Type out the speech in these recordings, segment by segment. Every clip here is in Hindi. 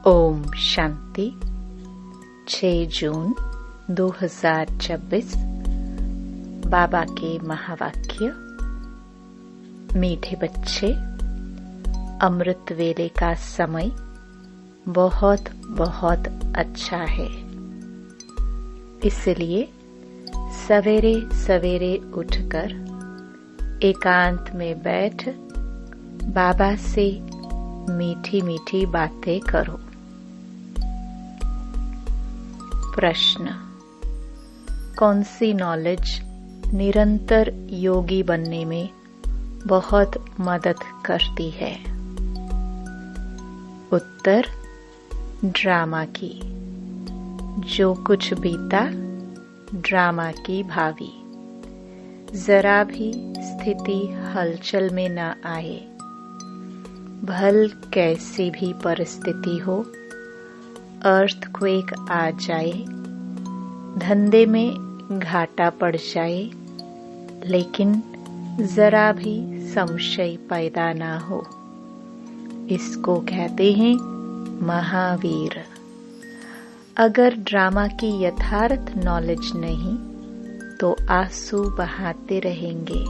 ओम शांति। 6 जून 2026। बाबा के महावाक्य। मीठे बच्चे, अमृत वेले का समय बहुत बहुत अच्छा है। इसलिए सवेरे सवेरे उठकर एकांत में बैठ बाबा से मीठी मीठी बातें करो। प्रश्न: कौन सी नॉलेज निरंतर योगी बनने में बहुत मदद करती है? उत्तर: ड्रामा की। जो कुछ बीता ड्रामा की भावी। जरा भी स्थिति हलचल में न आए, भल कैसी भी परिस्थिति हो, अर्थक्वेक आ जाए, धंधे में घाटा पड़ जाए, लेकिन जरा भी संशय पैदा ना हो, इसको कहते हैं महावीर। अगर ड्रामा की यथार्थ नॉलेज नहीं तो आंसू बहाते रहेंगे।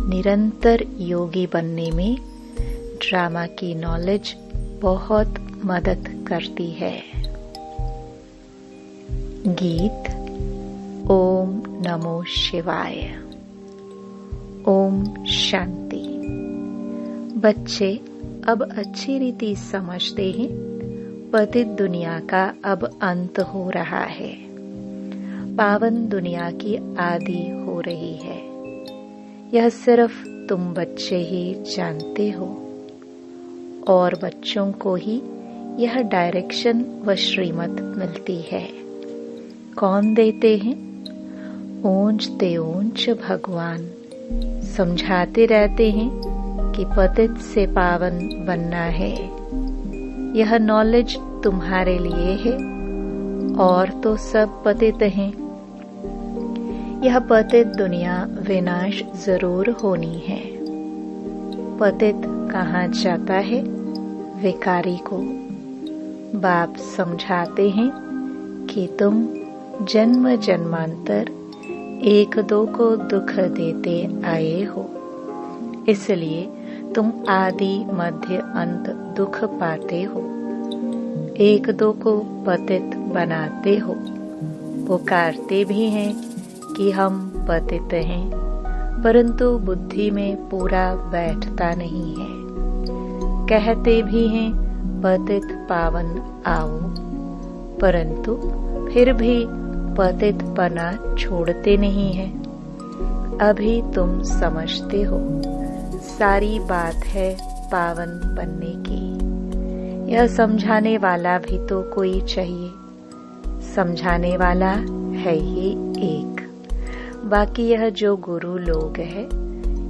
निरंतर योगी बनने में ड्रामा की नॉलेज बहुत मदद करती है। गीत। ओम नमो शिवाय। ओम शांति। बच्चे अब अच्छी रीति समझते हैं, पतित दुनिया का अब अंत हो रहा है, पावन दुनिया की आदि हो रही है। यह सिर्फ तुम बच्चे ही जानते हो, और बच्चों को ही यह डायरेक्शन व श्रीमत मिलती है। कौन देते हैं? ऊंचते ऊंच भगवान समझाते रहते हैं कि पतित से पावन बनना है। यह नॉलेज तुम्हारे लिए है, और तो सब पतित हैं। यह पतित दुनिया विनाश जरूर होनी है। पतित कहाँ जाता है? विकारी को। बाप समझाते हैं कि तुम जन्म जन्मांतर एक दो को दुख देते आए हो, इसलिए तुम आदि मध्य अंत दुख पाते हो। एक दो को पतित बनाते हो, पुकारते भी हैं कि हम पतित हैं, परंतु बुद्धि में पूरा बैठता नहीं है। कहते भी हैं पतित पावन आओ, परंतु फिर भी पतित पना छोड़ते नहीं है। अभी तुम समझते हो, सारी बात है पावन बनने की। यह समझाने वाला भी तो कोई चाहिए। समझाने वाला है ये एक। बाकी यह जो गुरु लोग हैं,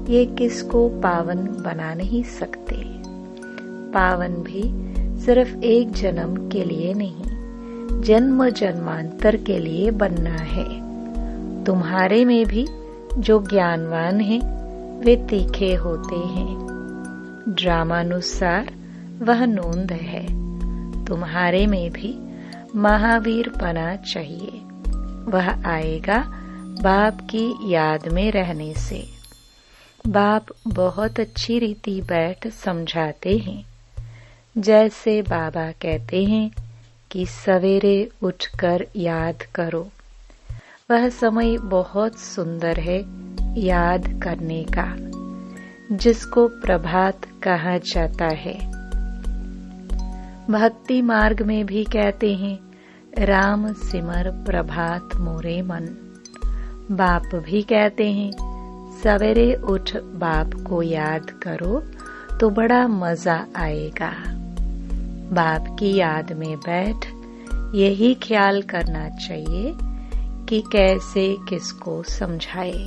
ये किसको पावन बना नहीं सकते। पावन भी सिर्फ एक जन्म के लिए नहीं, जन्म जन्मांतर के लिए बनना है। तुम्हारे में भी जो ज्ञानवान हैं, वे तीखे होते हैं। ड्रामानुसार वह नोंद है। तुम्हारे में भी महावीर पना चाहिए। वह आएगा बाप की याद में रहने से। बाप बहुत अच्छी रीति बैठ समझाते हैं। जैसे बाबा कहते हैं कि सवेरे उठकर याद करो। वह समय बहुत सुंदर है याद करने का, जिसको प्रभात कहा जाता है। भक्ति मार्ग में भी कहते हैं, राम सिमर प्रभात मोरे मन। बाप भी कहते हैं, सवेरे उठ बाप को याद करो तो बड़ा मजा आएगा। बाप की याद में बैठ यही ख्याल करना चाहिए कि कैसे किसको समझाए।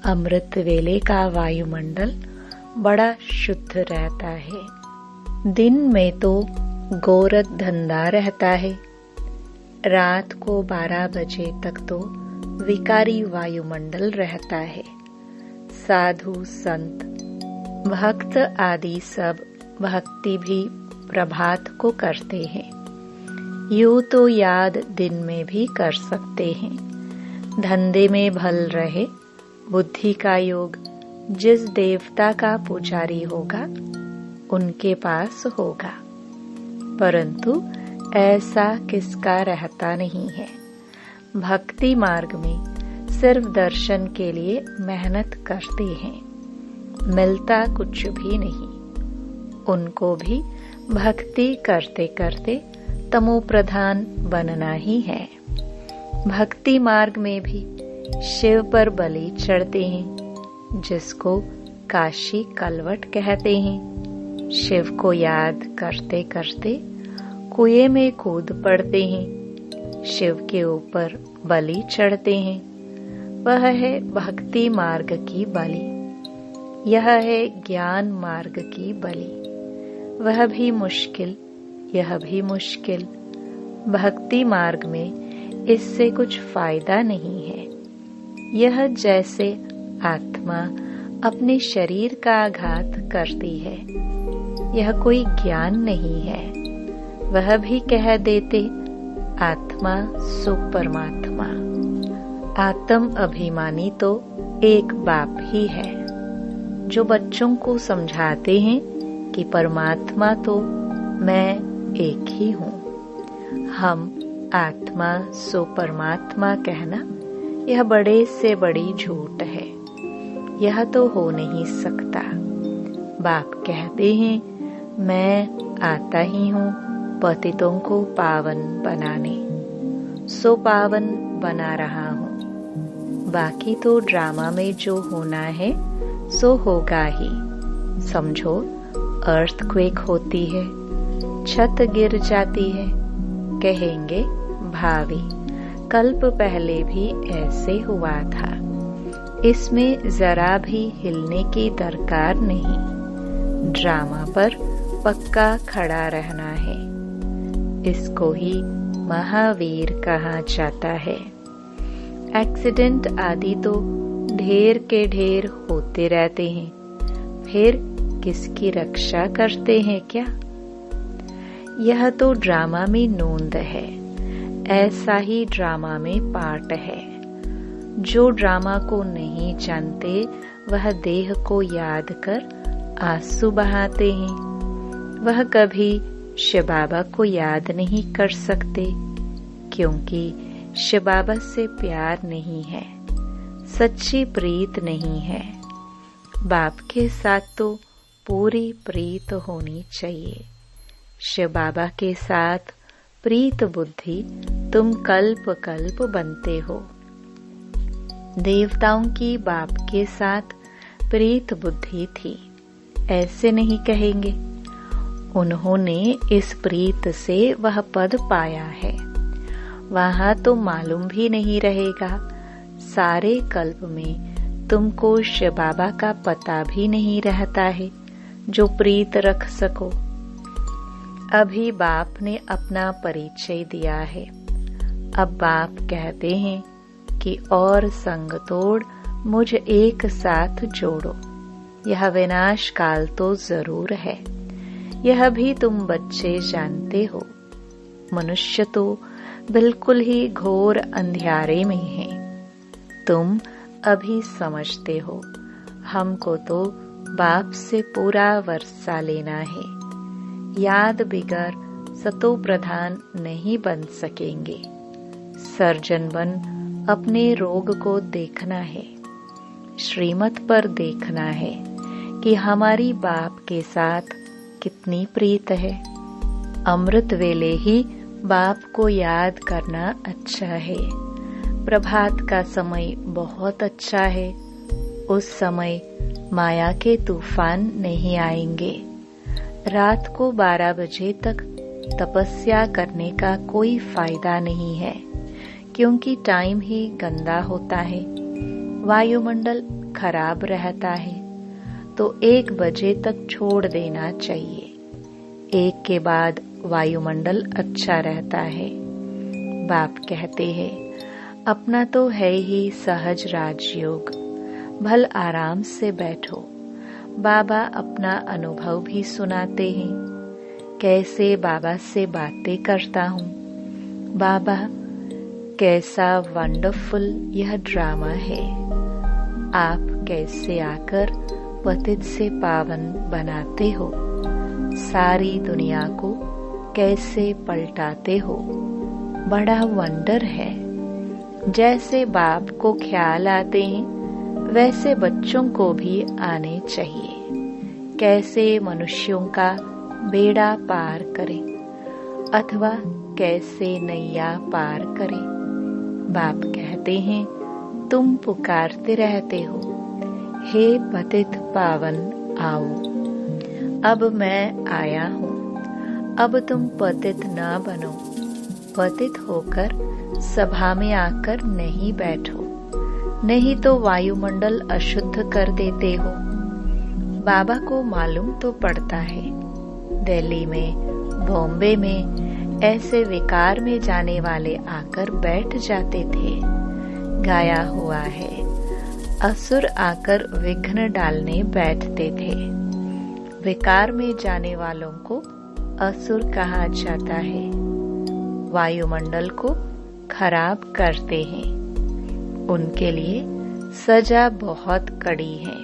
अमृत वेले का वायुमंडल बड़ा शुद्ध रहता है। दिन में तो गोरख धंधा रहता है, रात को 12 बजे तक तो विकारी वायुमंडल रहता है। साधु संत भक्त आदि सब भक्ति भी प्रभात को करते हैं। यूं तो याद दिन में भी कर सकते हैं। धंधे में भल रहे बुद्धि का योग, जिस देवता का पुजारी होगा उनके पास होगा। परंतु ऐसा किसका रहता नहीं है। भक्ति मार्ग में सिर्फ दर्शन के लिए मेहनत करते हैं, मिलता कुछ भी नहीं। उनको भी भक्ति करते करते तमो प्रधान बनना ही है। भक्ति मार्ग में भी शिव पर बलि चढ़ते हैं, जिसको काशी कलवट कहते हैं। शिव को याद करते करते कुएं में कूद पड़ते हैं, शिव के ऊपर बलि चढ़ते हैं। वह है भक्ति मार्ग की बलि, यह है ज्ञान मार्ग की बलि। वह भी मुश्किल, यह भी मुश्किल। भक्ति मार्ग में इससे कुछ फायदा नहीं है। यह जैसे आत्मा अपने शरीर का आघात करती है, यह कोई ज्ञान नहीं है। वह भी कह देते आत्मा सो परमात्मा। आत्म अभिमानी तो एक बाप ही है, जो बच्चों को समझाते हैं कि परमात्मा तो मैं एक ही हूँ। हम आत्मा सो परमात्मा कहना यह बड़े से बड़ी झूठ है। यह तो हो नहीं सकता। बाप कहते हैं मैं आता ही हूँ पतितों को पावन बनाने, सो पावन बना रहा हूँ। बाकी तो ड्रामा में जो होना है सो होगा ही। समझो, अर्थक्वेक होती है, छत गिर जाती है, कहेंगे भावी कल्प पहले भी ऐसे हुआ था। इसमें जरा भी हिलने की दरकार नहीं। ड्रामा पर पक्का खड़ा रहना है। इसको ही महावीर कहा जाता है। एक्सीडेंट आदि तो ढेर के ढेर होते रहते हैं, फिर किसकी रक्षा करते हैं क्या? यह तो ड्रामा में नोंद है, ऐसा ही ड्रामा में पार्ट है। जो ड्रामा को नहीं जानते वह देह को याद कर आंसू बहाते हैं। वह कभी शिव बाबा को याद नहीं कर सकते, क्योंकि शिव बाबा से प्यार नहीं है, सच्ची प्रीत नहीं है। बाप के साथ तो पूरी प्रीत होनी चाहिए। शिव बाबा के साथ प्रीत बुद्धि तुम कल्प कल्प बनते हो। देवताओं की बाप के साथ प्रीत बुद्धि थी, ऐसे नहीं कहेंगे। उन्होंने इस प्रीत से वह पद पाया है। वहां तो मालूम भी नहीं रहेगा। सारे कल्प में तुमको शिव बाबा का पता भी नहीं रहता है जो प्रीत रख सको। अभी बाप ने अपना परिचय दिया है। अब बाप कहते हैं कि और संग तोड़ मुझ एक साथ जोड़ो। यह विनाश काल तो जरूर है, यह भी तुम बच्चे जानते हो। मनुष्य तो बिल्कुल ही घोर अंधियारे में है। तुम अभी समझते हो। हमको तो बाप से पूरा वर्षा लेना है। याद बिगर सतो प्रधान नहीं बन सकेंगे। सर्जन बन अपने रोग को देखना है, श्रीमत पर देखना है कि हमारी बाप के साथ कितनी प्रीत है। अमृत वेले ही बाप को याद करना अच्छा है। प्रभात का समय बहुत अच्छा है। उस समय माया के तूफान नहीं आएंगे। रात को 12 बजे तक तपस्या करने का कोई फायदा नहीं है, क्योंकि टाइम ही गंदा होता है, वायुमंडल खराब रहता है। तो 1 बजे तक छोड़ देना चाहिए। 1 के बाद वायुमंडल अच्छा रहता है। बाप कहते हैं अपना तो है ही सहज राजयोग, भल आराम से बैठो। बाबा अपना अनुभव भी सुनाते हैं। कैसे बाबा से बातें करता हूँ। बाबा, कैसा वंडरफुल यह ड्रामा है। आप कैसे आकर पतित से पावन बनाते हो, सारी दुनिया को कैसे पलटाते हो। बड़ा वंडर है। जैसे बाप को ख्याल आते हैं वैसे बच्चों को भी आने चाहिए। कैसे मनुष्यों का बेड़ा पार करें अथवा कैसे नैया पार करें। बाप कहते हैं तुम पुकारते रहते हो, हे पतित पावन आओ। अब मैं आया हूँ, अब तुम पतित न बनो। पतित होकर सभा में आकर नहीं बैठो, नहीं तो वायुमंडल अशुद्ध कर देते हो। बाबा को मालूम तो पड़ता है, दिल्ली में, बॉम्बे में ऐसे विकार में जाने वाले आकर बैठ जाते थे। गाया हुआ है, असुर आकर विघ्न डालने बैठते थे। विकार में जाने वालों को असुर कहा जाता है। वायुमंडल को खराब करते हैं। उनके लिए सजा बहुत कड़ी है।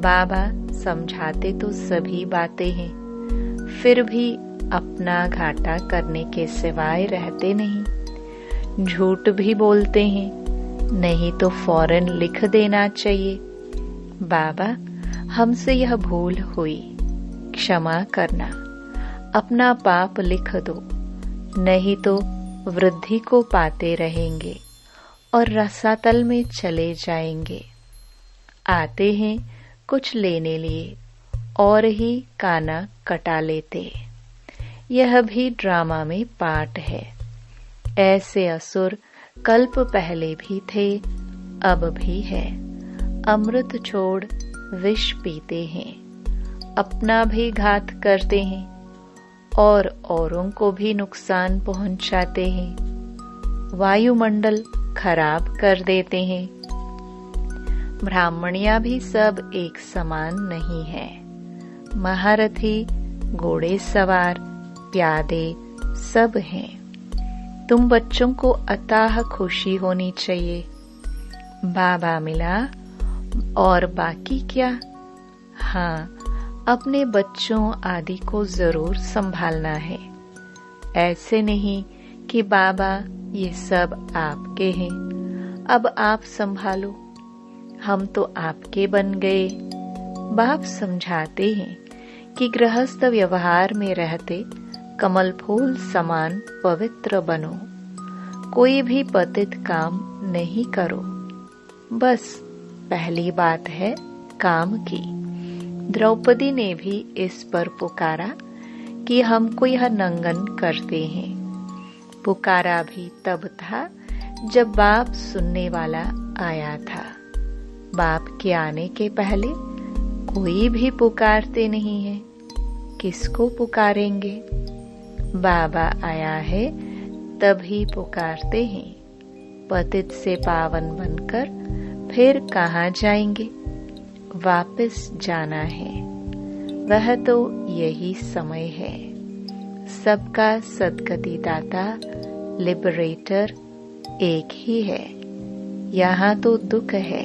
बाबा समझाते तो सभी बातें हैं, फिर भी अपना घाटा करने के सिवाय रहते नहीं। झूठ भी बोलते हैं, नहीं तो फौरन लिख देना चाहिए, बाबा हमसे यह भूल हुई, क्षमा करना। अपना पाप लिख दो, नहीं तो वृद्धि को पाते रहेंगे और रसातल में चले जाएंगे। आते हैं कुछ लेने लिए और ही काना कटा लेते। यह भी ड्रामा में पार्ट है। ऐसे असुर कल्प पहले भी थे, अब भी है। अमृत छोड़ विष पीते हैं, अपना भी घात करते हैं और औरों को भी नुकसान पहुंचाते हैं। वायुमंडल खराब कर देते हैं। ब्राह्मणिया भी सब एक समान नहीं है। महारथी, घोड़े सवार, प्यादे सब हैं। तुम बच्चों को अताह खुशी होनी चाहिए। बाबा मिला और बाकी क्या? हाँ, अपने बच्चों आदि को जरूर संभालना है। ऐसे नहीं कि बाबा ये सब आपके हैं, अब आप संभालो, हम तो आपके बन गए। बाप समझाते हैं कि गृहस्थ व्यवहार में रहते कमल फूल समान पवित्र बनो। कोई भी पतित काम नहीं करो। बस पहली बात है काम की। द्रौपदी ने भी इस पर पुकारा कि हमको यह नंगन करते हैं। पुकारा भी तब था जब बाप सुनने वाला आया था। बाप के आने के पहले कोई भी पुकारते नहीं है। किसको पुकारेंगे? बाबा आया है तभी पुकारते हैं। पतित से पावन बनकर फिर कहाँ जाएंगे? वापस जाना है। वह तो यही समय है। सबका सद्गति दाता, लिबरेटर एक ही है। यहाँ तो दुख है।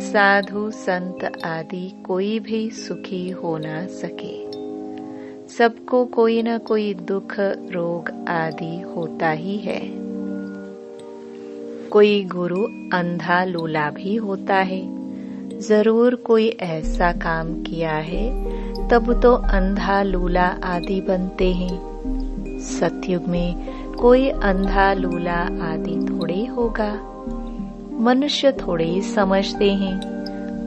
साधु संत आदि कोई भी सुखी हो ना सके। सबको कोई न कोई दुख, रोग आदि होता ही है। कोई गुरु अंधा लूला भी होता है। जरूर कोई ऐसा काम किया है तब तो अंधा लूला आदि बनते हैं। सतयुग में कोई अंधा लूला आदि थोड़े होगा। मनुष्य थोड़े ही समझते हैं।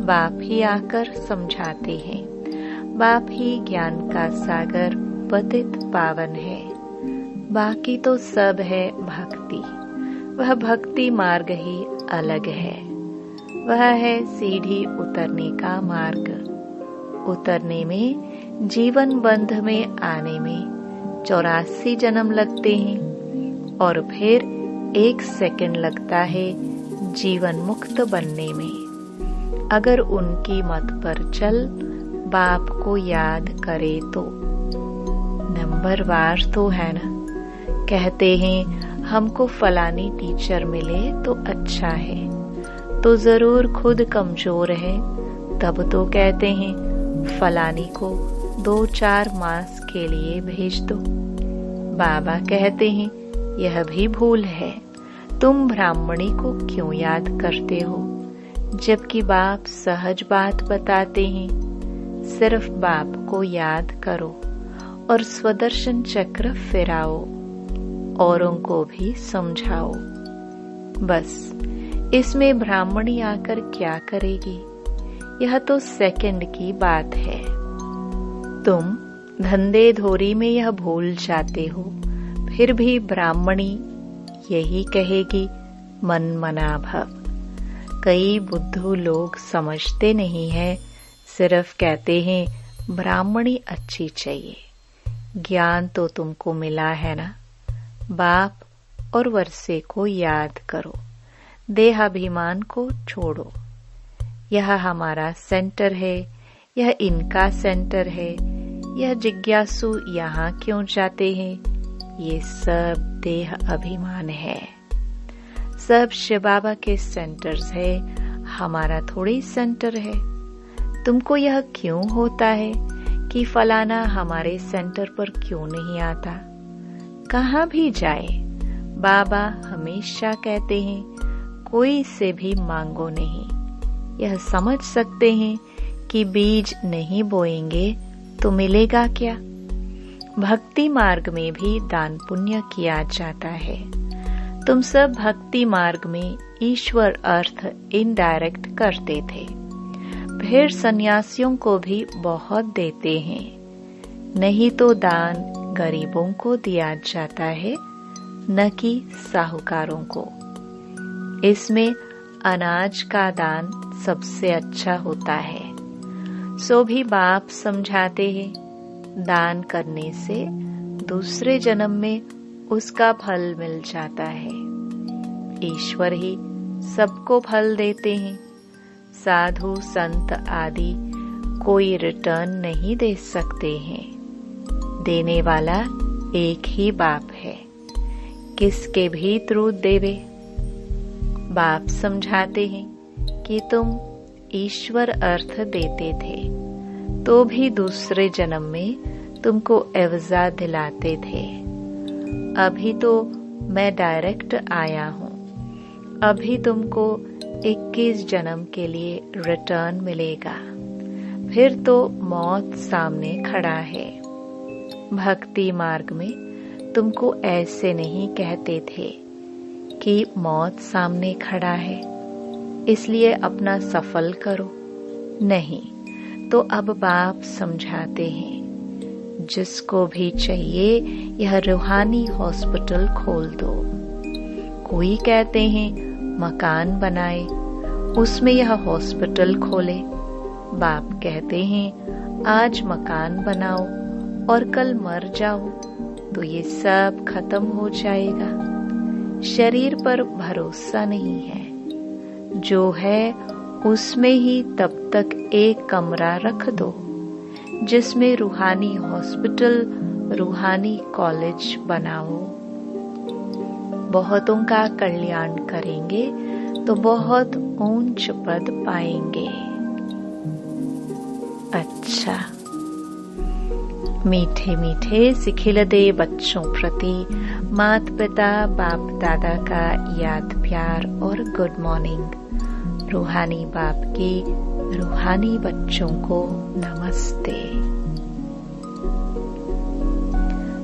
बाप ही आकर समझाते हैं। बाप ही ज्ञान का सागर पतित पावन है। बाकी तो सब है भक्ति। वह भक्ति मार्ग ही अलग है। वह है सीढ़ी उतरने का मार्ग। उतरने में, जीवन बंध में आने में 84 जन्म लगते हैं और फिर 1 सेकंड लगता है जीवन मुक्त बनने में। अगर उनकी मत पर चल, बाप को याद करे तो नंबरवार तो है ना। कहते हैं हमको फलानी टीचर मिले तो अच्छा है, तो जरूर खुद कमजोर है, तब तो कहते हैं फलानी को 2-4 मास के लिए भेज दो। बाबा कहते हैं यह भी भूल है, तुम ब्राह्मणी को क्यों याद करते हो, जबकि बाप सहज बात बताते हैं। सिर्फ बाप को याद करो और स्वदर्शन चक्र फिराओ, औरों को भी समझाओ। बस इसमें ब्राह्मणी आकर क्या करेगी, यह तो सेकंड की बात है। तुम धंधे धोरी में यह भूल जाते हो, फिर भी ब्राह्मणी यही कहेगी मन मना भव। कई बुद्धू लोग समझते नहीं है, सिर्फ कहते हैं ब्राह्मणी अच्छी चाहिए। ज्ञान तो तुमको मिला है ना। बाप और वर्षे को याद करो, देहाभिमान को छोड़ो। यह हमारा सेंटर है, यह इनका सेंटर है, यह जिज्ञासु यहाँ क्यों जाते हैं, ये सब देह अभिमान है। सब शिव बाबा के सेंटर्स है, हमारा थोड़ी सेंटर है। तुमको यह क्यों होता है कि फलाना हमारे सेंटर पर क्यों नहीं आता। कहाँ भी जाए बाबा हमेशा कहते हैं कोई से भी मांगो नहीं। यह समझ सकते हैं कि बीज नहीं बोएंगे तो मिलेगा क्या। भक्ति मार्ग में भी दान पुण्य किया जाता है। तुम सब भक्ति मार्ग में ईश्वर अर्थ इनडायरेक्ट करते थे, फिर सन्यासियों को भी बहुत देते हैं। नहीं तो दान गरीबों को दिया जाता है, न कि साहूकारों को। इसमें अनाज का दान सबसे अच्छा होता है। सो भी बाप समझाते हैं दान करने से दूसरे जन्म में उसका फल मिल जाता है। ईश्वर ही सबको फल देते हैं। साधु संत आदि कोई रिटर्न नहीं दे सकते हैं। देने वाला एक ही बाप है, किसके भी थ्रू देवे। बाप समझाते हैं कि तुम ईश्वर अर्थ देते थे, तो भी दूसरे जन्म में तुमको एवजा दिलाते थे। अभी तो मैं डायरेक्ट आया हूँ, अभी तुमको 21 जन्म के लिए रिटर्न मिलेगा। फिर तो मौत सामने खड़ा है। भक्ति मार्ग में तुमको ऐसे नहीं कहते थे कि मौत सामने खड़ा है, इसलिए अपना सफल करो। नहीं, तो अब बाप समझाते हैं जिसको भी चाहिए यह रूहानी हॉस्पिटल खोल दो। कोई कहते हैं मकान बनाए, उसमें यह हॉस्पिटल खोले। बाप कहते हैं आज मकान बनाओ और कल मर जाओ तो ये सब खत्म हो जाएगा। शरीर पर भरोसा नहीं है, जो है उसमें ही तब तक एक कमरा रख दो जिसमें रूहानी हॉस्पिटल, रूहानी कॉलेज बनाओ। बहुतों का कल्याण करेंगे तो बहुत ऊंच पद पाएंगे। अच्छा, मीठे मीठे सिखिलदे बच्चों प्रति मात पिता बाप दादा का याद प्यार और गुड मॉर्निंग। रूहानी बाप की रूहानी बच्चों को नमस्ते।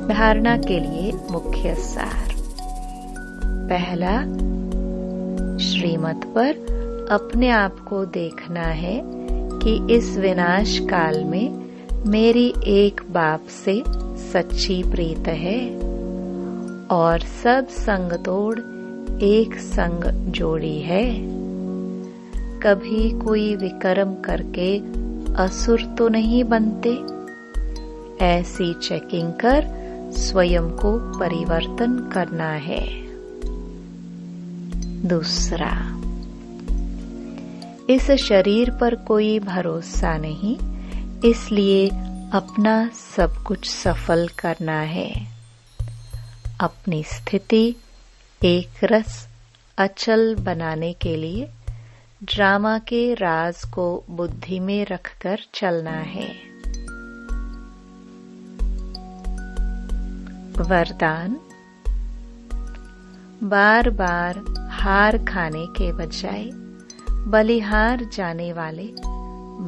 धारणा के लिए मुख्य सार। पहला, श्रीमत पर अपने आप को देखना है कि इस विनाश काल में मेरी एक बाप से सच्ची प्रीत है और सब संग तोड़ एक संग जोड़ी है। कभी कोई विकर्म करके असुर तो नहीं बनते। ऐसी चेकिंग कर स्वयं को परिवर्तन करना है। दूसरा, इस शरीर पर कोई भरोसा नहीं, इसलिए अपना सब कुछ सफल करना है। अपनी स्थिति एक रस अचल बनाने के लिए ड्रामा के राज को बुद्धि में रखकर चलना है। वरदान। बार बार हार खाने के बजाय बलिहार जाने वाले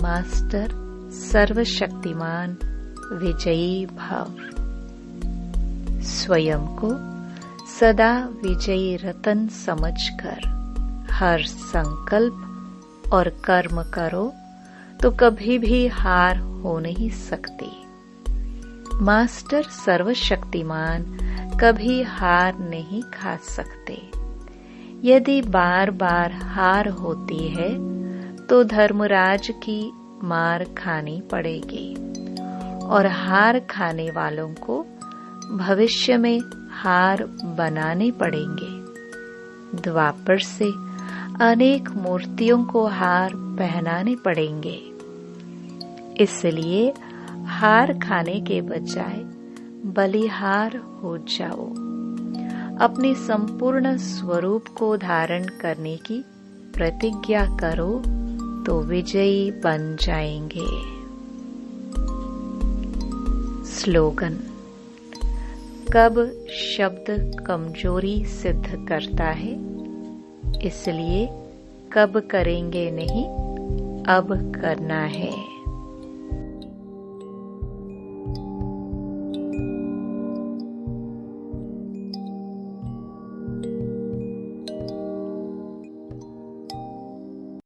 मास्टर सर्वशक्तिमान विजयी भव। स्वयं को सदा विजयी रतन समझकर हर संकल्प और कर्म करो तो कभी भी हार हो नहीं सकती। मास्टर सर्वशक्तिमान कभी हार नहीं खा सकते। यदि बार बार हार होती है तो धर्मराज की मार खानी पड़ेगी और हार खाने वालों को भविष्य में हार बनाने पड़ेंगे। द्वापर से अनेक मूर्तियों को हार पहनाने पड़ेंगे। इसलिए हार खाने के बजाय बलिहार हो जाओ। अपने संपूर्ण स्वरूप को धारण करने की प्रतिज्ञा करो तो विजयी बन जाएंगे। स्लोगन। कब शब्द कमजोरी सिद्ध करता है, इसलिए कब करेंगे नहीं, अब करना है।